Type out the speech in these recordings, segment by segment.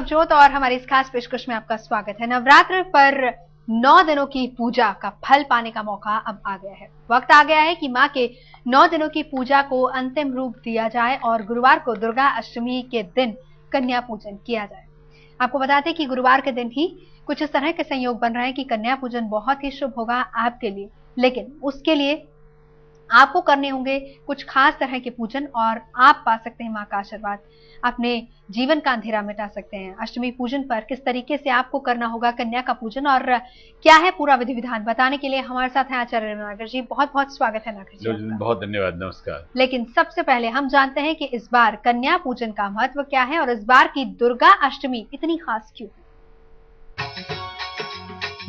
नवजोत और हमारी इस खास पेशकश में आपका स्वागत है। नवरात्र पर 9 दिनों की पूजा का फल पाने का मौका अब आ गया है। वक्त आ गया है कि मां के 9 दिनों की पूजा को अंतिम रूप दिया जाए और गुरुवार को दुर्गा अष्टमी के दिन कन्या पूजन किया जाए। आपको बता दें कि गुरुवार के दिन ही कुछ इस तरह के संयोग बन रहे हैं कि कन्या पूजन बहुत ही शुभ होगा आपके लिए, लेकिन उसके लिए आपको करने होंगे कुछ खास तरह के पूजन और आप पा सकते हैं मां का आशीर्वाद, अपने जीवन का अंधेरा मिटा सकते हैं। अष्टमी पूजन पर किस तरीके से आपको करना होगा कन्या का पूजन और क्या है पूरा विधि विधान बताने के लिए हमारे साथ हैं आचार्य नागर जी। बहुत बहुत स्वागत है नागर जी। बहुत धन्यवाद, नमस्कार। लेकिन सबसे पहले हम जानते हैं कि इस बार कन्या पूजन का महत्व क्या है और इस बार की दुर्गा अष्टमी इतनी खास क्यों है।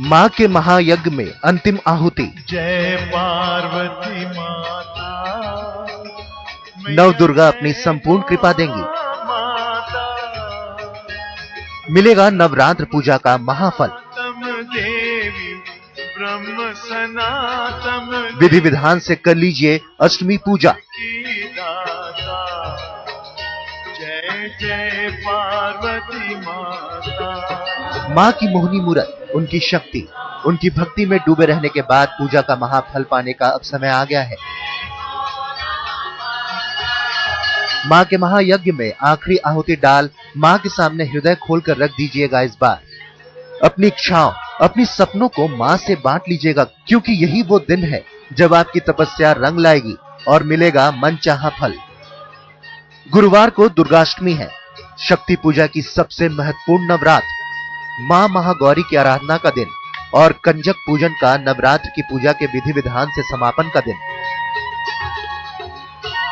मां के महायज्ञ में अंतिम आहुति। जय पार्वती माता, नव दुर्गा अपनी संपूर्ण कृपा देंगी। मिलेगा नवरात्र पूजा का महाफल। देवी ब्रह्म सनातन विधि विधान से कर लीजिए अष्टमी पूजा। की दाता। जय जय पार्वती माता। मां की मोहनी मूरत, उनकी शक्ति, उनकी भक्ति में डूबे रहने के बाद पूजा का महाफल पाने का अब समय आ गया है। मां के महायज्ञ में आखिरी आहुति डाल मां के सामने हृदय खोलकर रख दीजिएगा। इस बार अपनी इच्छाओं, अपनी सपनों को मां से बांट लीजिएगा, क्योंकि यही वो दिन है जब आपकी तपस्या रंग लाएगी और मिलेगा मनचाहा फल। गुरुवार को दुर्गाष्टमी है, शक्ति पूजा की सबसे महत्वपूर्ण नवरात्र, मां महागौरी की आराधना का दिन और कंजक पूजन का नवरात्र की पूजा के विधि विधान से समापन का दिन।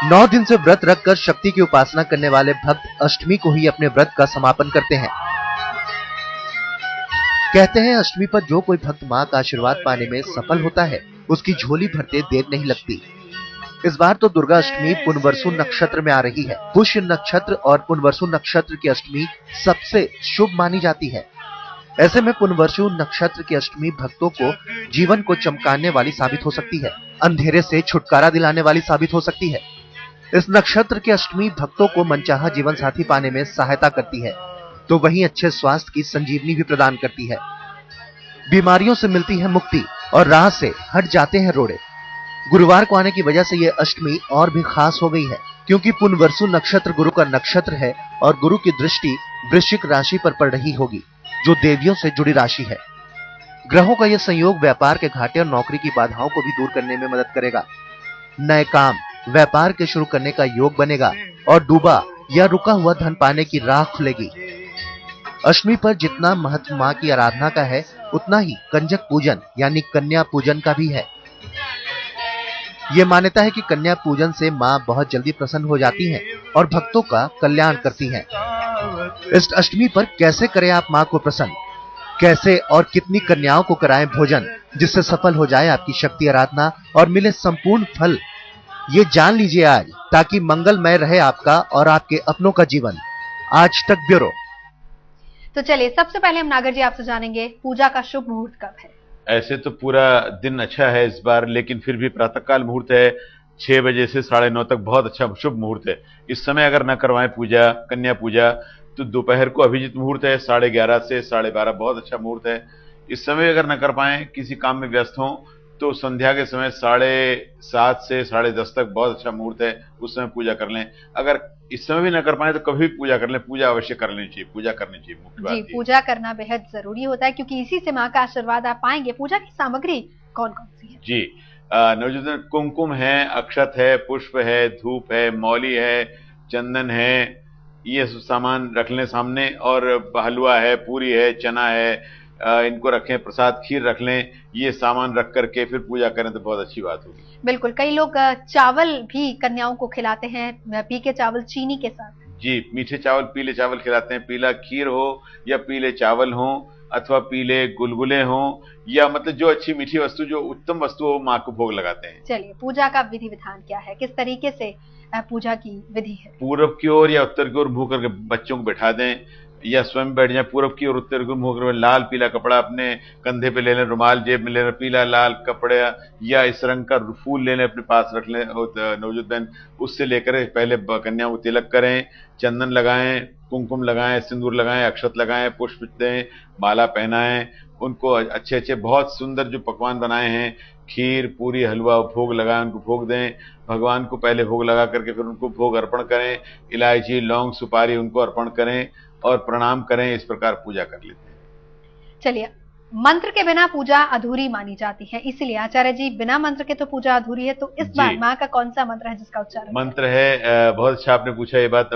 9 दिन से व्रत रखकर शक्ति की उपासना करने वाले भक्त अष्टमी को ही अपने व्रत का समापन करते हैं। कहते हैं अष्टमी पर जो कोई भक्त मां का आशीर्वाद पाने में सफल होता है उसकी झोली भरते देर नहीं लगती। इस बार तो दुर्गा अष्टमी पुनर्वसु नक्षत्र में आ रही है। पुष्य नक्षत्र और पुनर्वसु नक्षत्र की अष्टमी सबसे शुभ मानी जाती है। ऐसे में पुनर्वसु नक्षत्र की अष्टमी भक्तों को जीवन को चमकाने वाली साबित हो सकती है, अंधेरे से छुटकारा दिलाने वाली साबित हो सकती है। इस नक्षत्र की अष्टमी भक्तों को मनचाहा जीवन साथी पाने में सहायता करती है, तो वहीं अच्छे स्वास्थ्य की संजीवनी भी प्रदान करती है। बीमारियों से मिलती है मुक्ति और राह से हट जाते हैं रोड़े। गुरुवार को आने की वजह से यह अष्टमी और भी खास हो गई है, क्योंकि पुनर्वसु नक्षत्र गुरु का नक्षत्र है और गुरु की दृष्टि वृश्चिक राशि पर पड़ रही होगी, जो देवियों से जुड़ी राशि है। ग्रहों का यह संयोग व्यापार के घाटे और नौकरी की बाधाओं को भी दूर करने में मदद करेगा। नए काम, व्यापार के शुरू करने का योग बनेगा और डूबा या रुका हुआ धन पाने की राह खुलेगी। अष्टमी पर जितना महत्व मां की आराधना का है, उतना ही कंजक पूजन यानी कन्या पूजन का भी है। ये मान्यता है कि कन्या पूजन से मां बहुत जल्दी प्रसन्न हो जाती हैं और भक्तों का कल्याण करती हैं। इस अष्टमी पर कैसे करें आप मां को प्रसन्न, कैसे और कितनी कन्याओं को कराएं भोजन जिससे सफल हो जाए आपकी शक्ति आराधना और मिले संपूर्ण फल, ये जान लीजिए आज, ताकि मंगलमय रहे आपका और आपके अपनों का जीवन। आज तक ब्यूरो। तो चलिए सबसे पहले हम नागर जी आपसे जानेंगे पूजा का शुभ मुहूर्त कब है। ऐसे तो पूरा दिन अच्छा है इस बार, लेकिन फिर भी प्रातःकाल मुहूर्त है 6 बजे से 9:30 तक बहुत अच्छा शुभ मुहूर्त है। इस समय अगर न करवाएं पूजा, कन्या पूजा, तो दोपहर को अभिजीत मुहूर्त है 11:30 से 12:30, बहुत अच्छा मुहूर्त है। इस समय अगर न कर पाए, किसी काम में व्यस्त हों, तो संध्या के समय 7:30 से 10:30 तक बहुत अच्छा मुहूर्त है, उस समय पूजा कर लें। अगर इस समय भी न कर पाए तो कभी भी पूजा कर लें, पूजा अवश्य कर लेनी चाहिए, पूजा करनी चाहिए। मुख्य बात जी, पूजा करना बेहद जरूरी होता है, क्योंकि इसी से मां का आशीर्वाद आप पाएंगे। पूजा की सामग्री कौन कौन सी है? जी, नवजोत कुमकुम है, अक्षत है, पुष्प है, धूप है, मौली है, चंदन है, ये सब सामान रख लें सामने। और हलवा है, पूरी है, चना है, इनको रखें, प्रसाद खीर रख लें। ये सामान रख करके फिर पूजा करें तो बहुत अच्छी बात होगी। बिल्कुल, कई लोग चावल भी कन्याओं को खिलाते हैं, पीके चावल चीनी के साथ। जी, मीठे चावल, पीले चावल खिलाते हैं। पीला खीर हो या पीले चावल हो अथवा पीले गुलगुले हो, या मतलब जो अच्छी मीठी वस्तु, जो उत्तम वस्तु हो, मां को भोग लगाते हैं। चलिए, पूजा का विधि विधान क्या है, किस तरीके से पूजा की विधि है? पूर्व की ओर या उत्तर की ओर मुंह करके बच्चों को बैठा दें, या स्वयं बैठ जाए। पूर्व की ओर, उत्तर की ओर मुंह करके लाल पीला कपड़ा अपने कंधे पे ले लें, रुमाल जेब में ले लें, पीला लाल कपड़े या इस रंग का फूल ले लें, अपने पास रख लें नवजोत बहन। उससे लेकर पहले कन्या को तिलक करें, चंदन लगाएं, कुमकुम लगाएं, सिंदूर लगाएं, अक्षत लगाएं, पुष्प दें, माला पहनाएं, उनको अच्छे अच्छे बहुत सुंदर जो पकवान बनाए हैं, खीर, पूरी, हलवा, भोग लगाएं, उनको भोग दें। भगवान को पहले भोग लगा करके फिर उनको भोग अर्पण करें, इलायची, लौंग, सुपारी उनको अर्पण करें और प्रणाम करें। इस प्रकार पूजा कर लेते हैं। चलिए, मंत्र के बिना पूजा अधूरी मानी जाती है, इसलिए आचार्य जी बिना मंत्र के तो पूजा अधूरी है, तो इस बार माँ का कौन सा मंत्र है जिसका उच्चारण? मंत्र है, बहुत अच्छा आपने पूछा ये बात।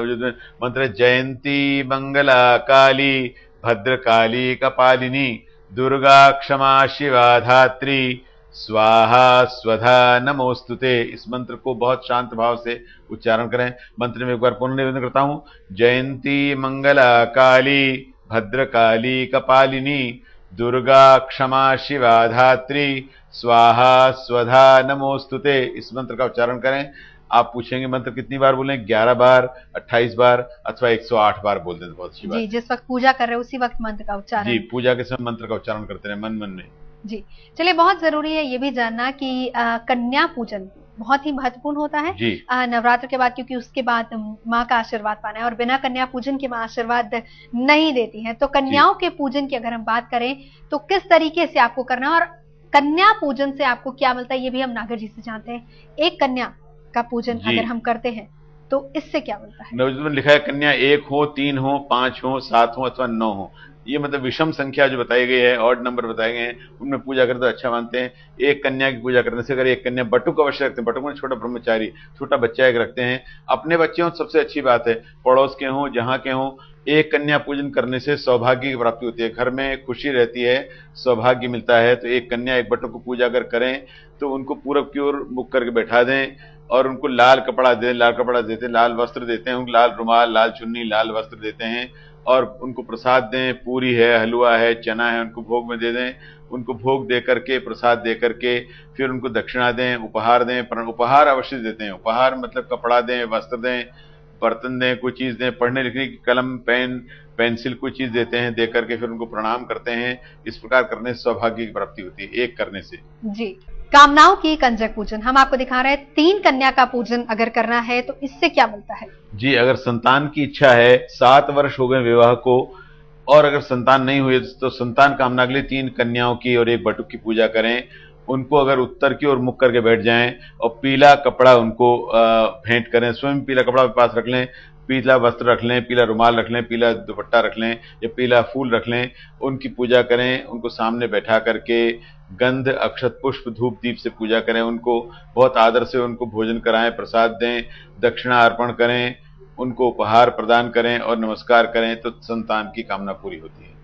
मंत्र है जयंती मंगला काली भद्रकाली कपालिनी दुर्गा क्षमा शिवा धात्री स्वाहा स्वधा नमोस्तुते। इस मंत्र को बहुत शांत भाव से उच्चारण करें। मंत्र में एक बार पुनः निवेदन करता हूं, जयंती मंगला काली भद्रकाली कपालिनी दुर्गा क्षमा शिवा धात्री स्वाहा स्वधा नमोस्तुते। इस मंत्र का उच्चारण करें। आप पूछेंगे मंत्र कितनी बार बोलें? 11 बार, 28 बार अथवा 108 बार बोल दें तो बहुत अच्छी बात। जी, जिस वक्त पूजा कर रहे हैं उसी वक्त मंत्र का उच्चारण। जी, पूजा के समय मंत्र का उच्चारण करते रहे मन मन में। जी, चलिए, बहुत जरूरी है ये भी जानना कि कन्या पूजन बहुत ही महत्वपूर्ण होता है नवरात्र के बाद, क्योंकि उसके बाद माँ का आशीर्वाद पाना है और बिना कन्या पूजन के माँ आशीर्वाद नहीं देती हैं। तो कन्याओं के पूजन की अगर हम बात करें तो किस तरीके से आपको करना है और कन्या पूजन से आपको क्या मिलता है, ये भी हम नागर जी से जानते हैं। एक कन्या का पूजन अगर हम करते हैं तो इससे क्या मिलता है? नवजोत में लिखा है कन्या 1 हो, 3 हो, 5 हो, 7 हो अथवा 9 हो। ये मतलब विषम संख्या जो बताई गई है, ऑड नंबर बताए गए हैं, उनमें पूजा करते तो अच्छा मानते हैं। एक कन्या की पूजा करने से, अगर एक कन्या बटुक अवश्य रखते हैं, बटुक में छोटा ब्रह्मचारी छोटा बच्चा एक रखते हैं, अपने बच्चे हो सबसे अच्छी बात है, पड़ोस के हों जहां के हों, एक कन्या पूजन करने से सौभाग्य की प्राप्ति होती है, घर में खुशी रहती है, सौभाग्य मिलता है। तो एक कन्या एक बटुक को पूजा अगर करें तो उनको पूरब की ओर मुख करके बैठा दें और उनको लाल कपड़ा दें, लाल कपड़ा देते हैं, लाल वस्त्र देते हैं, उनको लाल रुमाल, लाल चुन्नी, लाल वस्त्र देते हैं और उनको प्रसाद दें। पूरी है, हलवा है, चना है, उनको भोग में दे दें। उनको भोग दे करके, प्रसाद दे करके फिर उनको दक्षिणा दें, उपहार दें। उपहार अवश्य देते हैं। उपहार मतलब कपड़ा दें, वस्त्र दें, बर्तन दें, कोई चीज दें, पढ़ने लिखने की कलम, पेन, पेंसिल, कोई चीज देते हैं, दे करके फिर उनको प्रणाम करते हैं। इस प्रकार करने से सौभाग्य की प्राप्ति होती है, एक करने से। जी, कामनाओं की कंजक पूजन हम आपको दिखा रहे हैं। 3 कन्या का पूजन अगर करना है तो इससे क्या मिलता है? जी, अगर संतान की इच्छा है, 7 वर्ष हो गए विवाह को और अगर संतान नहीं हुई तो संतान कामना के लिए 3 कन्याओं की और 1 बटुक की पूजा करें। उनको अगर उत्तर की ओर मुख करके बैठ जाएं और पीला कपड़ा उनको भेंट करें, स्वयं पीला कपड़ा अपने पास रख लें, पीला वस्त्र रख लें, पीला रुमाल रख लें, पीला दुपट्टा रख लें या पीला फूल रख लें, उनकी पूजा करें। उनको सामने बैठा करके गंध, अक्षत, पुष्प, धूप, दीप से पूजा करें। उनको बहुत आदर से उनको भोजन कराएं, प्रसाद दें, दक्षिणा अर्पण करें, उनको उपहार प्रदान करें और नमस्कार करें तो संतान की कामना पूरी होती है।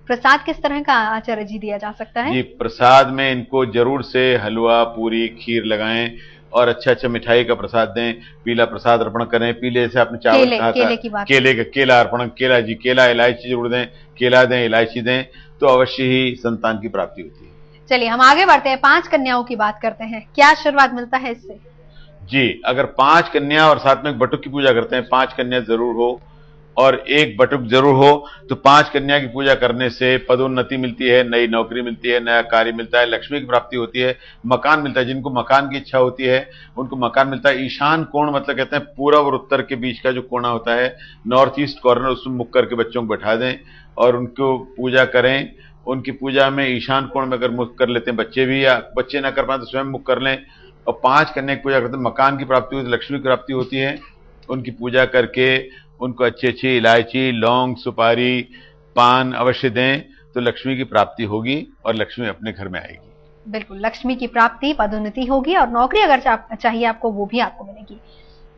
प्रसाद किस तरह का आचार्य जी दिया जा सकता है? जी, प्रसाद में इनको जरूर से हलवा, पूरी, खीर लगाएं और अच्छा अच्छा मिठाई का प्रसाद दें। पीला प्रसाद अर्पण करें। पीले से आपने चावल कहा था, केला अर्पण, केला जी, केला, इलायची जरूर दें, केला दें, इलायची दें तो अवश्य ही संतान की प्राप्ति होती है। चलिए, हम आगे बढ़ते हैं, 5 कन्याओं की बात करते हैं। क्या आशीर्वाद मिलता है इससे? जी, अगर 5 कन्या और साथ में एक बटुक की पूजा करते हैं, 5 कन्या जरूर हो और 1 बटुक जरूर हो तो 5 कन्या की पूजा करने से पदोन्नति मिलती है, नई नौकरी मिलती है, नया कार्य मिलता है, लक्ष्मी की प्राप्ति होती है, मकान मिलता है। जिनको मकान की इच्छा होती है उनको मकान मिलता है। ईशान कोण मतलब कहते हैं पूरब और उत्तर के बीच का जो कोना होता है, नॉर्थ ईस्ट कॉर्नर, उसमें मुख करके बच्चों को बैठा दें और उनको पूजा करें। उनकी पूजा में ईशान कोण में अगर मुख कर लेते हैं बच्चे भी, या बच्चे ना कर पाए तो स्वयं मुख कर लें और 5 कन्या की पूजा करते हैं, मकान की प्राप्ति होती है, लक्ष्मी की प्राप्ति होती है। उनकी पूजा करके उनको अच्छी अच्छी इलायची, लौंग, सुपारी, पान अवश्य दें तो लक्ष्मी की प्राप्ति होगी और लक्ष्मी अपने घर में आएगी। बिल्कुल, लक्ष्मी की प्राप्ति, पदोन्नति होगी और नौकरी अगर चाहिए आपको वो भी आपको मिलेगी।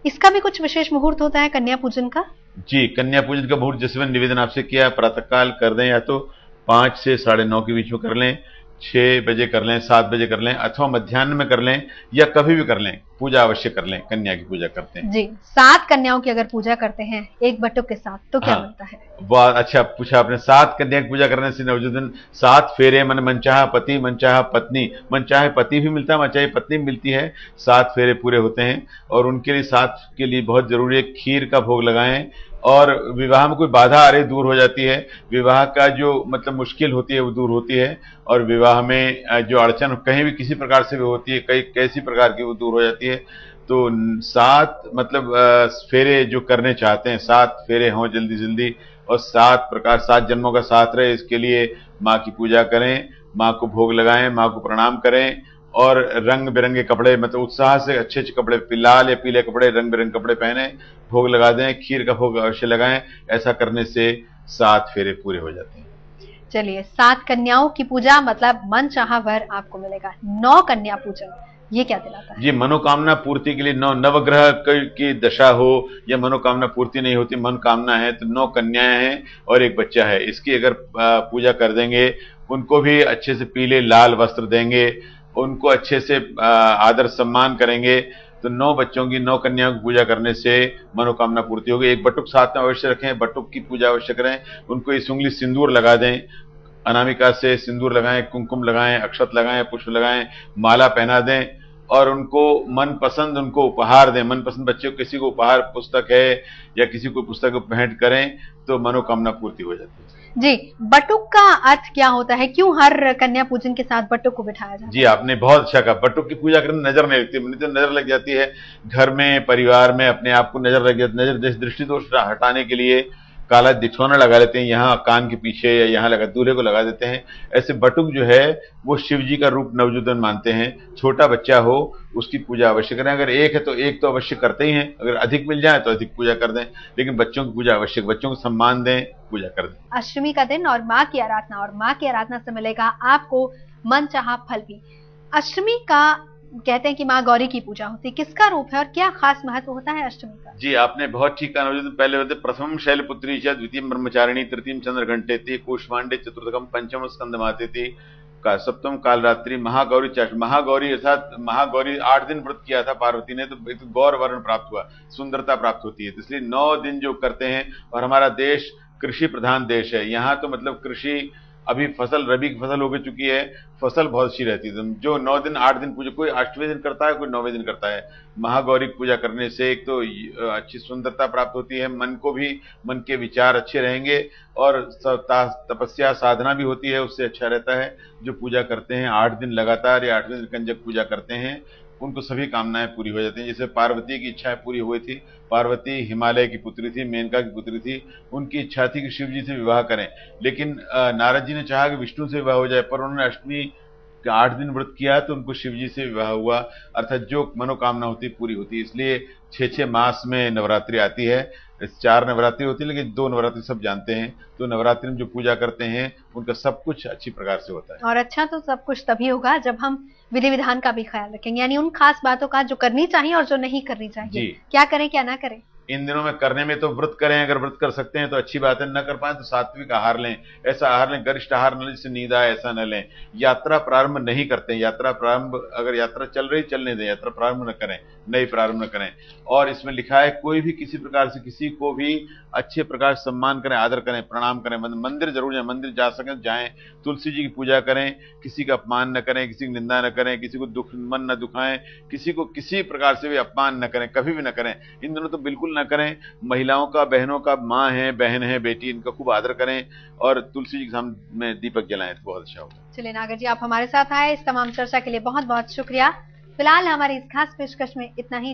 इसका भी कुछ विशेष मुहूर्त होता है कन्या पूजन का? जी, कन्या पूजन का मुहूर्त जैसे मैंने निवेदन आपसे किया, प्रातःकाल कर दें या तो 5 से 9:30 के बीच में कर लें, 6 बजे कर लें, 7 बजे कर लें अथवा मध्याह्न में कर लें या कभी भी कर लें, पूजा अवश्य कर लें। कन्या की पूजा करते हैं जी, 7 कन्याओं की अगर पूजा करते हैं 1 बटुक के साथ तो क्या मिलता है? बहुत अच्छा पूछा आपने। 7 कन्या की पूजा करने से नवजोदन 7 फेरे, मन मनचाहा पति, मनचाहा पत्नी, मनचाहे पति भी मिलता है, मनचाहे पत्नी भी मिलती है। 7 फेरे पूरे होते हैं और उनके लिए 7 के लिए बहुत जरूरी है खीर का भोग लगाएं और विवाह में कोई बाधा आ रही दूर हो जाती है। विवाह का जो मतलब मुश्किल होती है वो दूर होती है और विवाह में जो अड़चन कहीं भी किसी प्रकार से भी होती है, कई कैसी प्रकार की वो दूर हो जाती है। तो 7 मतलब फेरे जो करने चाहते हैं, 7 फेरे हों जल्दी जल्दी, और 7 प्रकार 7 जन्मों का साथ रहे, इसके लिए माँ की पूजा करें, माँ को भोग लगाएं, माँ को प्रणाम करें, और रंग बिरंगे कपड़े, मतलब उत्साह से अच्छे अच्छे कपड़े, लाल या पीले कपड़े, रंग बिरंगे कपड़े पहने, भोग लगा दें, खीर का भोग अवश्य लगाएं। ऐसा करने से 7 फेरे पूरे हो जाते हैं। चलिए, 7 कन्याओं की पूजा मतलब मन चाहा वर आपको मिलेगा। 9 कन्या पूजन, ये क्या दिलाता है? जी, मनोकामना पूर्ति के लिए 9 नवग्रह की दशा हो या मनोकामना पूर्ति नहीं होती, मनोकामना है तो 9 कन्याएं हैं और एक बच्चा है, इसकी अगर पूजा कर देंगे, उनको भी अच्छे से पीले लाल वस्त्र देंगे, उनको अच्छे से आदर सम्मान करेंगे, तो 9 बच्चों की 9 कन्याओं की पूजा करने से मनोकामना पूर्ति होगी। एक बटुक साथ में अवश्य रखें, बटुक की पूजा अवश्य करें, उनको इस उंगली सिंदूर लगा दें, अनामिका से सिंदूर लगाएं, कुमकुम लगाएं, अक्षत लगाएं, पुष्प लगाएं, माला पहना दें, और उनको मनपसंद उनको उपहार दें। मनपसंद बच्चे को किसी को उपहार पुस्तक है या किसी को पुस्तक भेंट करें तो मनोकामना पूर्ति हो जाती है। जी, बटुक का अर्थ क्या होता है? क्यों हर कन्या पूजन के साथ बटुक को बिठाया जाता है? जी, आपने बहुत अच्छा कहा। बटुक की पूजा करने नजर नहीं लगती, नहीं तो नजर लग जाती है घर में, परिवार में, अपने आप को नजर लग जाती, नजर दृष्टि दोष हटाने के लिए काला दिठौना लगा लेते हैं, यहाँ कान के पीछे या यहाँ लगा, दूल्हे को लगा देते हैं। ऐसे बटुक जो है वो शिव जी का रूप नवजोदन मानते हैं। छोटा बच्चा हो उसकी पूजा अवश्य करें, अगर एक है तो एक तो अवश्य करते ही हैं, अगर अधिक मिल जाए तो अधिक पूजा कर दें, लेकिन बच्चों की पूजा आवश्यक, बच्चों को सम्मान दें, पूजा कर दें। अष्टमी का दिन और माँ की आराधना, और माँ की आराधना से मिलेगा आपको मनचाहा फल भी। अष्टमी का कहते हैं कि माँ गौरी की पूजा होती है, किसका रूप है और क्या खास महत्व होता है अष्टमी का? जी, आपने बहुत ठीक कहा। पहले होते प्रथम शैलपुत्री च, द्वितीयम ब्रह्मचारिणी, तृतीयम चंद्रघंटेति, कूष्मांडे, चतुर्थकम पंचम स्कंदमातेति, का सप्तम कालरात्रि, महागौरी महागौरी अर्थात महागौरी 8 दिन व्रत किया था पार्वती ने, तो एक तो गौर वर्ण प्राप्त हुआ, सुंदरता प्राप्त होती है, तो इसलिए 9 दिन जो करते हैं। और हमारा देश कृषि प्रधान देश है, यहाँ तो मतलब कृषि अभी फसल, रबी की फसल हो चुकी है, फसल बहुत अच्छी रहती है। जो 9 दिन 8 दिन पूजा, कोई 8वें दिन करता है, कोई 9वें दिन करता है। महागौरी की पूजा करने से एक तो अच्छी सुंदरता प्राप्त होती है, मन को भी, मन के विचार अच्छे रहेंगे, और तपस्या साधना भी होती है, उससे अच्छा रहता है। जो पूजा करते हैं 8 दिन लगातार या 8वें दिन कंजक पूजा करते हैं, उनको सभी कामनाएं पूरी हो जाती हैं। जैसे पार्वती की इच्छाएं पूरी हुई थी, पार्वती हिमालय की पुत्री थी, मेनका की पुत्री थी, उनकी इच्छा थी कि शिव जी से विवाह करें, लेकिन नारद जी ने चाहा कि विष्णु से विवाह हो जाए, पर उन्होंने अष्टमी के 8 दिन व्रत किया तो उनको शिव जी से विवाह हुआ, अर्थात जो मनोकामना होती पूरी होती है। इसलिए 6 मास में नवरात्रि आती है, 4 नवरात्रि होती है, लेकिन 2 नवरात्रि सब जानते हैं। तो नवरात्रि में जो पूजा करते हैं उनका सब कुछ अच्छी प्रकार से होता है। और अच्छा तो सब कुछ तभी होगा जब हम विधि विधान का भी ख्याल रखेंगे, यानी उन खास बातों का जो करनी चाहिए और जो नहीं करनी चाहिए, क्या करें क्या ना करें। इन दिनों में करने में तो व्रत करें, अगर व्रत कर सकते हैं तो अच्छी बात है, न कर पाए तो सात्विक आहार लें, ऐसा आहार लें, गरिष्ठ आहार न लें जिससे नींद आए, ऐसा न लें। यात्रा प्रारंभ नहीं करते हैं, यात्रा प्रारंभ, अगर यात्रा चल रही चलने दें, यात्रा प्रारंभ न करें, नई प्रारंभ न करें। और इसमें लिखा है कोई भी किसी प्रकार से किसी को भी अच्छे प्रकार से सम्मान करें, आदर करें, प्रणाम करें, मंदिर जरूर जाएं, मंदिर जा सकें जाएं, तुलसी जी की पूजा करें, किसी का अपमान न करें, किसी की निंदा न करें, किसी को मन न दुखाएं, किसी को किसी प्रकार से भी अपमान न करें, कभी भी न करें। इन दिनों तो बिल्कुल न करें। महिलाओं का, बहनों का, माँ है, बहन है, बेटी, इनका खूब आदर करें, और तुलसी जी के सामने में दीपक जलाएं तो बहुत अच्छा होगा। चलिए नागर जी, आप हमारे साथ आए, इस तमाम चर्चा के लिए बहुत बहुत शुक्रिया। फिलहाल हमारी इस खास पेशकश में इतना ही।